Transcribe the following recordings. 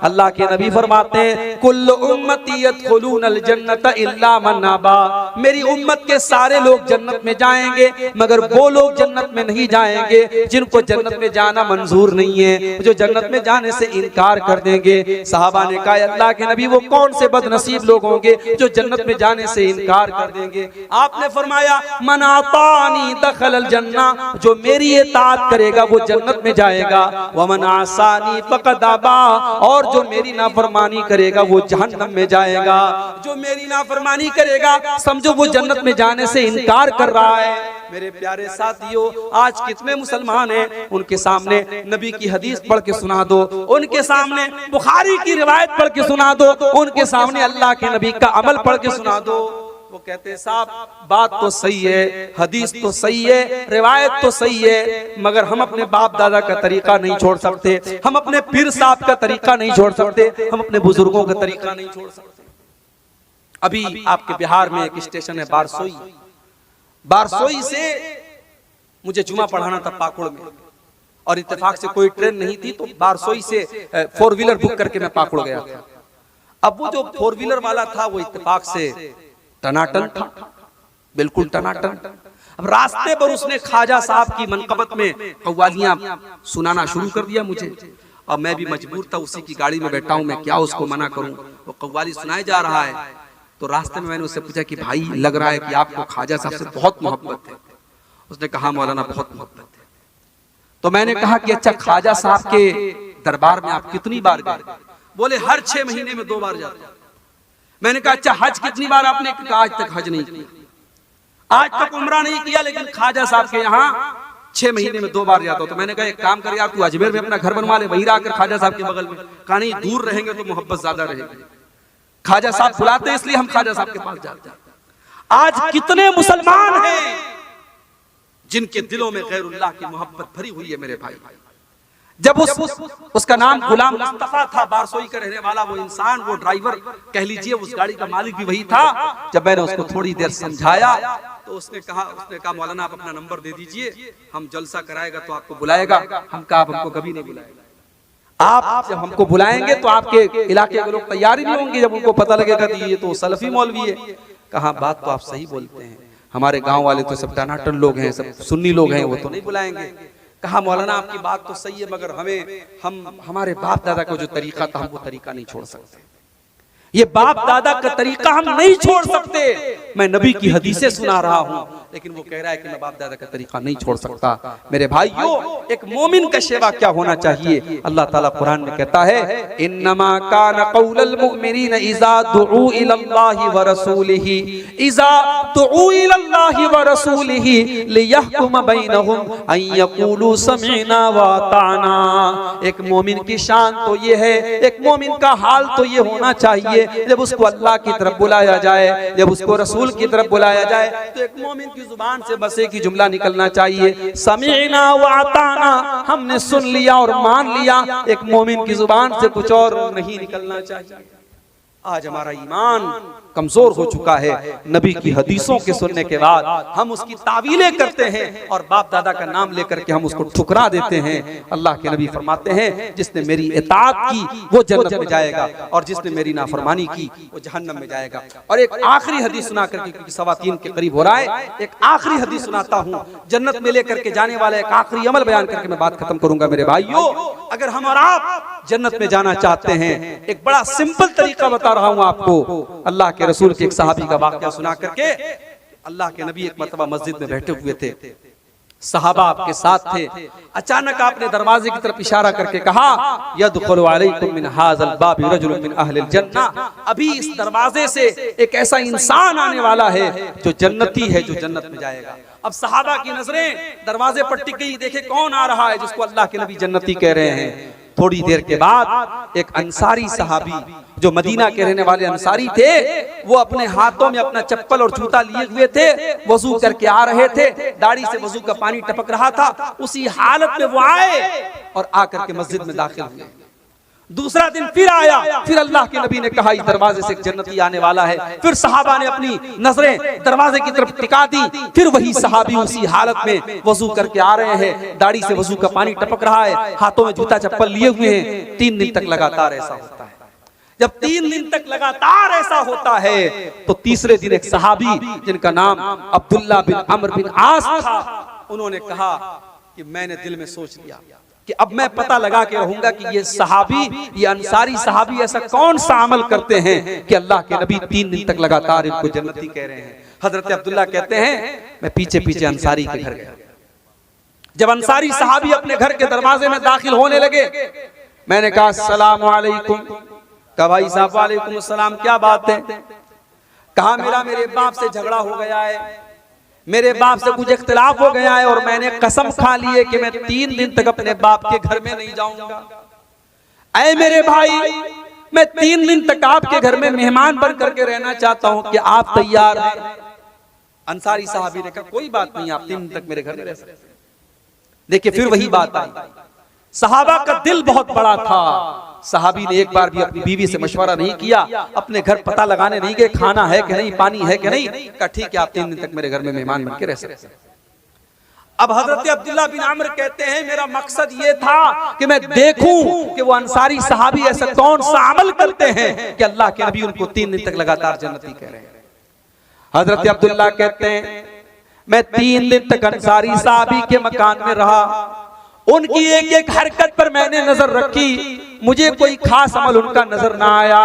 अल्लाह के नबी फरमाते हैं कुल्लु उम्मती यदखुलूनल जन्नत इल्ला मन अबा, मेरी उम्मत के सारे लोग जन्नत में जाएंगे मगर वो लोग जन्नत में नहीं जाएंगे जिनको जन्नत में जाना मंजूर नहीं है, जो जन्नत में जाने से इनकार कर देंगे। सहाबा ने कहा अल्लाह के नबी वो कौन से बदनसीब लोग होंगे जो जन्नत में जाने से इनकार कर देंगे? आपने फरमाया मन आतानी दखलल जन्ना, जो मेरी इताअत करेगा वो जन्नत में जाएगा, व मन आसानी फक़द अबा, और जो मेरी नाफरमानी करेगा वो जहन्नम में जाएगा। जो मेरी नाफरमानी करेगा समझो वो जन्नत में जाने से इनकार कर रहा है। मेरे प्यारे साथियों, आज कितने मुसलमान हैं, उनके सामने नबी की हदीस पढ़ के सुना दो, उनके सामने बुखारी की रिवायत पढ़ के सुना दो, उनके सामने अल्लाह के नबी का अमल पढ़ के सुना दो, वो कहते हैं साहब बात तो सही है, हदीस तो सही है, रिवायत तो सही है, मगर हम अपने बाप दादा का तरीका नहीं छोड़ सकते, हम अपने पीर साहब का तरीका नहीं छोड़ सकते, हम अपने बुजुर्गों का तरीका नहीं छोड़ सकते। अभी आपके बिहार में एक स्टेशन है बारसोई, बारसोई से मुझे जुमा पढ़ाना था पाकुड़ में, और इत्तेफाक से कोई ट्रेन नहीं थी तो बारसोई से 4 व्हीलर बुक करके मैं पाकुड़ गया था। अब वो जो 4 व्हीलर वाला था वो इत्तेफाक से टनाटन था, बिल्कुल टनाटन। अब रास्ते पर उसने ख्वाजा साहब की मनकबत में कव्वालियां सुनाना शुरू कर दिया मुझे, और मैं भी मजबूर था, उसी की गाड़ी में बैठा हूं, मैं क्या उसको मना करूं, वो कव्वाली सुनाए जा रहा है। तो रास्ते में मैंने उससे पूछा कि भाई लग रहा है कि आपको ख्वाजा साहब से बहुत मोहब्बत है। उसने कहा मौलाना बहुत मोहब्बत है। तो मैंने कहा कि अच्छा ख्वाजा साहब के दरबार में आप कितनी बार गए? बोले हर 6 महीने में 2 बार जाते। मैंने कहा अच्छा हज कितनी बार आपने? कहा आज तक हज नहीं किया, आज तक उम्रा नहीं किया, लेकिन ख्वाजा साहब के यहाँ 6 महीने में 2 बार जाता हो। तो मैंने कहा एक काम करिए आप, तू अजमेर में अपना घर बनवा ले, वहीं आकर ख्वाजा साहब के बगल में। कहा नहीं, दूर रहेंगे तो मोहब्बत ज्यादा रहेगी, ख्वाजा साहब बुलाते इसलिए हम ख्वाजा साहब के पास जाते हैं। आज कितने मुसलमान हैं जिनके दिलों में गैरुल्लाह की मोहब्बत भरी हुई है मेरे भाई। जब उसका नाम गुलाम मुस्तफा था, बारसोई का रहने वाला वो इंसान, वो ड्राइवर कह लीजिए, उस गाड़ी का मालिक भी वही था। जब मैंने उसको थोड़ी देर समझाया तो उसने कहा मौलाना आप अपना नंबर दे दीजिए, हम जलसा कराएगा तो आपको बुलाएगा। हम कहा आप हमको कभी नहीं बुलाएगा, आप जब हमको बुलाएंगे तो आपके इलाके के लोग तैयार ही नहीं होंगे जब उनको पता लगेगा कि ये तो सलफी मौलवी है। कहा बात तो आप सही बोलते हैं, हमारे गांव वाले तो सब टनाटन लोग हैं, सब सुन्नी लोग हैं, वो तो नहीं बुलाएंगे। कहा मौलाना आपकी बात तो सही है, मगर हमारे बाप दादा का जो तरीका था हम वो तरीका नहीं छोड़ सकते, ये बाप दादा का तरीका हम नहीं छोड़ सकते। मैं नबी की हदीसें सुना रहा हूं, लेकिन वो कह रहा है कि मैं बाप दादा का तरीका नहीं छोड़ सकता। मेरे भाइयों, एक मोमिन का शेवा क्या होना चाहिए? अल्लाह ताला कुरान में कहता है इन्नमा कान कौलल मुमिनीन इज़ा दुऊ इलल्लाहि व रसूलिही इज़ा दुऊ इलल्लाहि व रसूलिही लियहकुम बैनहुम अन यक़ूलू समिअना व अताना। एक मोमिन की शान तो ये है, एक मोमिन का हाल तो ये होना चाहिए, जब उसको अल्लाह की तरफ बुलाया जाए, जब उसको रसूल की तरफ बुलाया जाए, तो एक मोमिन की जुबान से बस एक ही जुमला निकलना चाहिए, समीना व अताना, हमने सुन लिया और मान लिया। एक मोमिन की जुबान से कुछ और नहीं निकलना चाहिए। आज हमारा ईमान कमजोर हो चुका है, नबी की हदीसों के सुनने के बाद हम उसकी तावीलें करते हैं और बाप दादा का नाम लेकर के हम उसको ठुकरा देते हैं। अल्लाह के नबी फरमाते हैं जिसने मेरी इताअत की वो जन्नत में जाएगा, और जिसने मेरी नाफरमानी की वो जहन्नम में जाएगा। और एक आखिरी हदीस सुना करके, क्योंकि 3:15 के करीब हो रहा है, एक आखिरी हदीस सुनाता हूँ, जन्नत में लेकर के जाने वाला एक आखिरी अमल बयान करके मैं बात खत्म करूंगा। मेरे भाइयों, अगर हम और आप जन्नत में जाना चाहते हैं, एक बड़ा सिंपल तरीका बता रहा हूं आपको। अल्लाह के रसूल के एक सहाबी का वाकया सुना करके, अल्लाह के नबी एक मर्तबा मस्जिद में बैठे हुए थे, सहाबा आपके साथ थे। अचानक आपने दरवाजे की तरफ इशारा करके कहा यदखुलु अलैकुम मिन हाज़ल बाबि रजुलुन मिन अहलिल जन्ना, अभी इस दरवाजे से एक ऐसा इंसान आने वाला है जो जन्नती है, जो जन्नत में जाएगा। अब सहाबा की नजरें दरवाजे पर टिक गई, देखे कौन आ रहा है जिसको अल्लाह के नबी जन्नती कह रहे हैं। थोड़ी देर के बाद एक अंसारी सहाबी, जो मदीना के रहने वाले अंसारी थे, वो अपने हाथों में अपना चप्पल और जूता लिए हुए थे, वजू करके आ रहे थे, दाढ़ी से वजू का पानी टपक रहा था। उसी हालत में वो आए और आकर के मस्जिद में दाखिल हुए। दूसरा दिन फिर आया, फिर अल्लाह के नबी ने कहा इस दरवाजे से एक जन्नती आने वाला है। फिर सहाबा ने अपनी नजरें दरवाजे की तरफ टिका दी। फिर वही सहाबी उसी हालत में वजू करके आ रहे हैं, दाढ़ी से वजू का पानी टपक रहा है, हाथों में जूता चप्पल लिए हुए हैं। 3 दिन तक लगातार ऐसा होता है। जब 3 दिन तक लगातार ऐसा होता है तो तीसरे दिन एक सहाबी जिनका नाम अब्दुल्ला बिन अमर बिन आस था, उन्होंने कहा कि मैंने दिल में सोच लिया कि अब मैं पता लगा के रहूंगा कि ये सहाबी, ये अंसारी सहाबी ऐसा कौन सा अमल करते हैं कि अल्लाह के नबी 3 दिन तक लगातार इनको जन्नती कह रहे हैं। हजरत अब्दुल्ला कहते हैं मैं पीछे पीछे अंसारी के घर गया। जब अंसारी सहाबी अपने घर के दरवाजे में दाखिल होने लगे, मैंने कहा अस्सलाम वालेकुम। कहा भाई साहब वालेकुम अस्सलाम, क्या बात है? कहा मेरे बाप से झगड़ा हो गया है, मेरे बाप से कुछ इख्तिलाफ हो गया है और मैंने कसम खा ली है कि मैं 3 दिन तक अपने बाप के घर में नहीं जाऊंगा। ऐ मेरे भाई, मैं 3 दिन तक आपके घर में मेहमान बन करके रहना चाहता हूं, कि आप तैयार हैं? अंसारी साहबी ने कहा कोई बात नहीं, आप 3 दिन तक मेरे घर में रह सकते हैं। देखिए फिर वही बात आई। सहाबा का दिल बहुत बड़ा था। सहाबी ने एक बार भी अपनी बीवी से मशवरा नहीं किया, अपने घर पता लगाने नहीं गए खाना है कि नहीं, पानी है कि नहीं। कहा ठीक है, आप 3 दिन तक मेरे घर में मेहमान बन के रह सकते हैं। अब हजरत अब्दुल्ला बिन अमर कहते हैं मेरा मकसद ये था कि मैं देखूं कि वो अंसारी सहाबी ऐसा कौन सा अमल करते हैं कि अल्लाह के नबी उनको 3 दिन तक लगातार जन्नती कह रहे हैं। हजरत अब्दुल्ला कहते हैं मैं 3 दिन तक अंसारी सहाबी के मकान में रहा। उनकी एक एक हरकत पर मैंने नजर रखी, मुझे कोई खास अमल उनका नजर ना आया।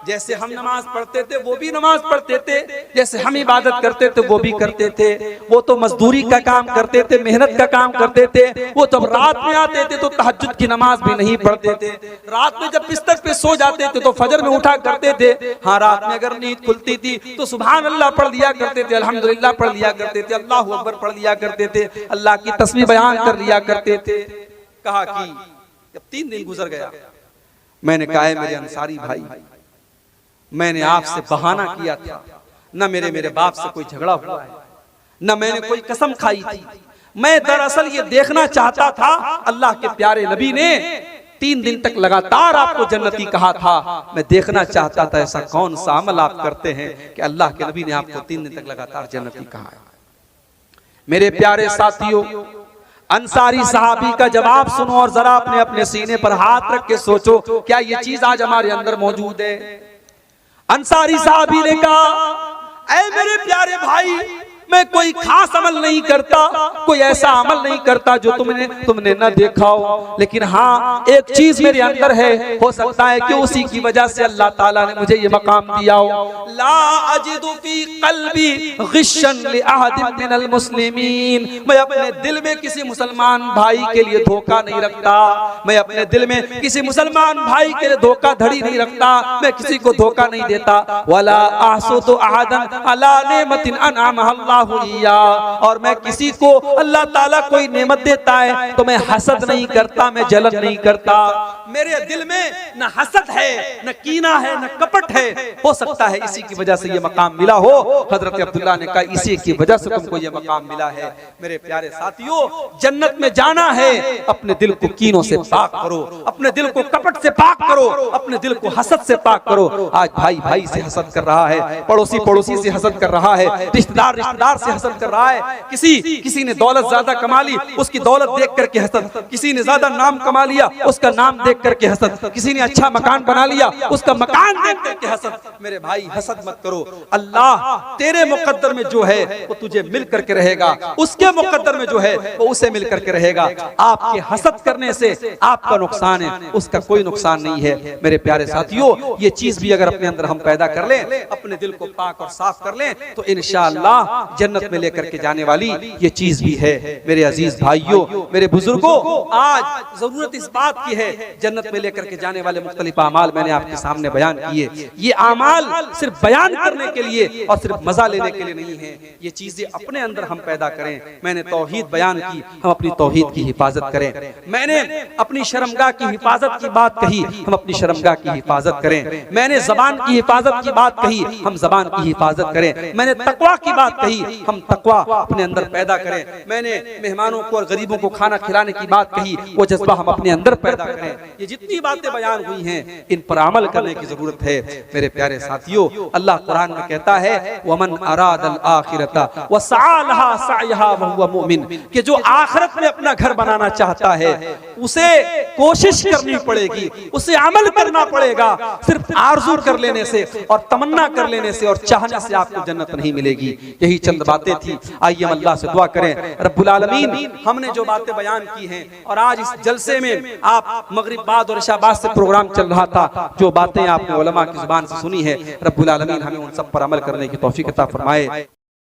जैसे हम नमाज पढ़ते थे वो भी नमाज पढ़ते थे, जैसे हम इबादत करते थे वो भी करते थे। वो तो मजदूरी का काम करते थे, मेहनत का काम करते थे। वो जब रात में आते थे तो तहज्जुद की नमाज भी नहीं पढ़ते थे। रात में जब बिस्तर पे सो जाते थे तो फजर में उठा करते थे। हाँ, रात में अगर नींद खुलती थी तो सुभान अल्लाह पढ़ लिया करते थे, अल्हम्दुलिल्लाह पढ़ लिया करते थे, अल्लाहु अकबर पढ़ लिया करते थे, अल्लाह की तस्बीह बयान कर लिया करते थे। कहा कि जब 3 दिन गुजर गया, मैंने कहा है मेरे अंसारी भाई, मैंने आपसे बहाना किया था, न मेरे बाप से कोई झगड़ा हुआ है, न मैंने कोई कसम खाई थी। मैं दरअसल ये देखना चाहता था, अल्लाह के प्यारे नबी ने 3 दिन तक लगातार आपको जन्नती कहा था, मैं देखना चाहता था ऐसा कौन सा अमल आप करते हैं कि अल्लाह के नबी ने आपको 3 दिन तक लगातार जन्नती कहा है। मेरे प्यारे साथियों, अंसारी सहाबी का जवाब सुनो और जरा अपने अपने सीने पर हाथ रख के सोचो, क्या ये चीज आज हमारे अंदर मौजूद है? अंसारी साहबी ने कहा ऐ मेरे प्यारे भाई, मैं कोई खास अमल नहीं करता, कोई ऐसा अमल नहीं करता जो तुमने न देखा हो, लेकिन हाँ एक चीज मेरे अंदर है, हो सकता है कि उसी की वजह से अल्लाह ताला ने मुझे ये मकाम दिया हो। ला अजिदु फी क़ल्बी ग़िश्शन लि अहदिन मिनल मुस्लिमीन, मैं अपने दिल में किसी मुसलमान भाई के लिए धोखा नहीं रखता, मैं अपने दिल में किसी मुसलमान भाई के लिए धोखाधड़ी नहीं रखता, मैं किसी को धोखा नहीं देता। वला अहसुदु अहदन अला नेमतिन अनअमहा अल्लाह, और मैं किसी को अल्लाह ताला कोई नेमत देता है तो मैं हसद नहीं करता, मैं जलन नहीं करता। मेरे दिल में न हसद है, न कीना है, न कपट है। हो सकता है इसी की वजह से ये मकाम मिला हो। हजरत अब्दुल्ला ने कहा इसी की वजह से तुमको ये मकाम मिला है। मेरे प्यारे साथियों, जन्नत में जाना है, अपने दिल को कीनों से पाक करो, अपने दिल को कपट से पाक करो, अपने दिल को हसद से पाक करो। आज भाई भाई से हसद कर रहा है, पड़ोसी पड़ोसी से हसद कर रहा है, रिश्तेदार रिश्तेदार से हसद कर रहा है। किसी ने दौलत ज्यादा कमा ली, उसकी दौलत देख करके हसद, किसी ने ज्यादा नाम कमा लिया, उसका नाम देख करके हसद, किसी ने अच्छा मकान बना लिया, उसका मकान देख करके हसद। मेरे भाई हसद मत करो, अल्लाह तेरे मुकद्दर में जो है वो तुझे मिल करके रहेगा, उसके मुकद्दर में जो है वो उसे मिल करके रहेगा। आपके हसद करने से आपका नुकसान है, उसका कोई नुकसान नहीं है। मेरे प्यारे साथियों, ये चीज भी अगर अपने अंदर हम पैदा कर लें, अपने दिल को पाक और साफ कर लें, तो इंशाअल्लाह जन्नत में लेकर के जाने वाली ये चीज भी है। मेरे अजीज भाइयों, मेरे बुजुर्गों, आज जरूरत इस बात की है, जन्नत में लेकर के जाने वाले मुख्तलिफ आमाल मैंने आपके सामने बयान किए। ये आमाल सिर्फ बयान करने के लिए और सिर्फ मजा लेने के लिए नहीं है, ये चीजें अपने अंदर हम पैदा करें। मैंने तौहीद बयान की, हम अपनी तौहीद की हिफाजत करें। मैंने अपनी शर्मगाह की हिफाजत की बात कही, हम अपनी शर्मगाह की हिफाजत करें। मैंने जबान की हिफाजत की बात कही, हम जबान की हिफाजत करें। मैंने तकवा की बात कही, हम तकवा अपने अंदर पैदा करें। मैंने मेहमानों को और गरीबों को खाना खिलाने की बात कही, वो जज्बा हम अपने अंदर पैदा करें। ये जितनी बातें बयान हुई हैं इन पर अमल करने की जरूरत है। मेरे प्यारे साथियों, अल्लाह कुरान में कहता है वमन अरादल आखिरता वसअ लहा सअयहा वहुवा मुमिन, कि जो आखिरत में अपना घर बनाना चाहता है उसे कोशिश करनी पड़ेगी, उसे अमल करना पड़ेगा। सिर्फ आरज़ू कर लेने से और तमन्ना कर लेने से और चाहने से आपको जन्नत नहीं मिलेगी। यही चंद बातें थी। आइए हम अल्लाह से दुआ करें, रब्बुल आलमीन हमने जो बातें बयान की हैं और आज इस जलसे में आप मगरिब बाद और इशा बाद से प्रोग्राम चल रहा था, जो बातें आपने उलमा की जुबान से सुनी है, रब्बुल आलमीन हमें उन सब पर अमल करने की तौफीक अता फरमाए।